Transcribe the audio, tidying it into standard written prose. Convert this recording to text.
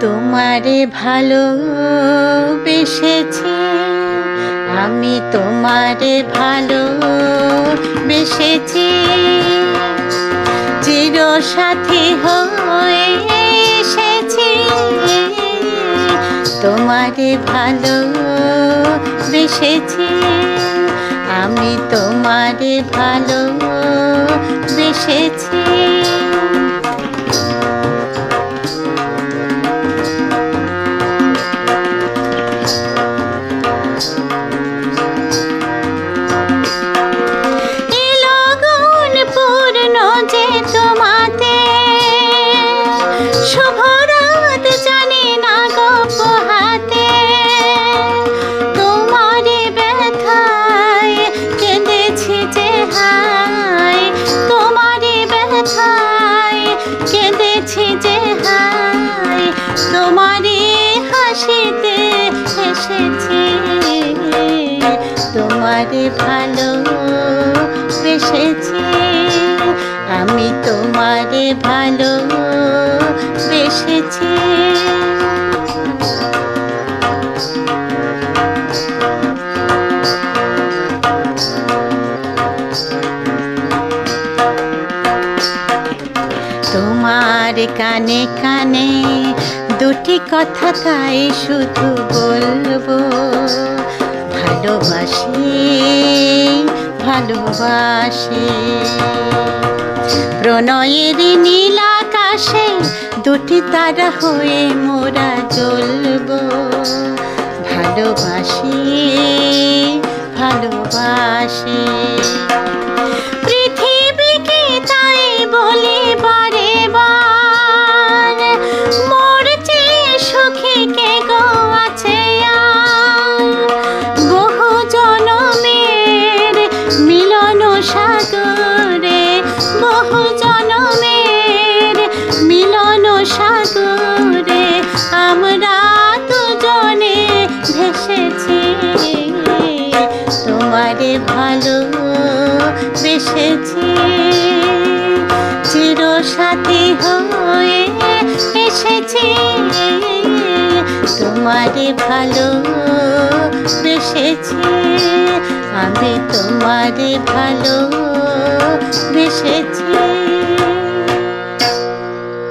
তোমারে ভালোবেসেছি, আমি তোমারে ভালোবেসেছি। চিরসাথী হয়ে এসেছি, তোমারে ভালোবেসেছি, আমি তোমারে ভালোবেসেছি। তোমারে হাসিতে এসেছি, তোমারে ভালোবেসেছি, আমি তোমারে ভালোবেসেছি। তোমার কানে কানে দুটি কথা তাই শুধু বলবো, ভালোবাসি ভালোবাসি। প্রণয়ের নীল আকাশে দুটি তারা হয়ে মোরা জ্বলবো, ভালোবাসি ভালোবাসি। পৃথিবীকে তাই বলি বারে বার, মোর চেয়ে সুখী কে গো আছে আর। বহু জনমের মিলন সাগরে, বহু জনমের মিলন সাগরে আমরা দুজনে ভেসেছি, তোমারে ভালোবেসেছি। চিরসাথী হয়ে এসেছি, তোমারে ভালোবেসেছি, আমি তোমারে ভালোবেসেছি।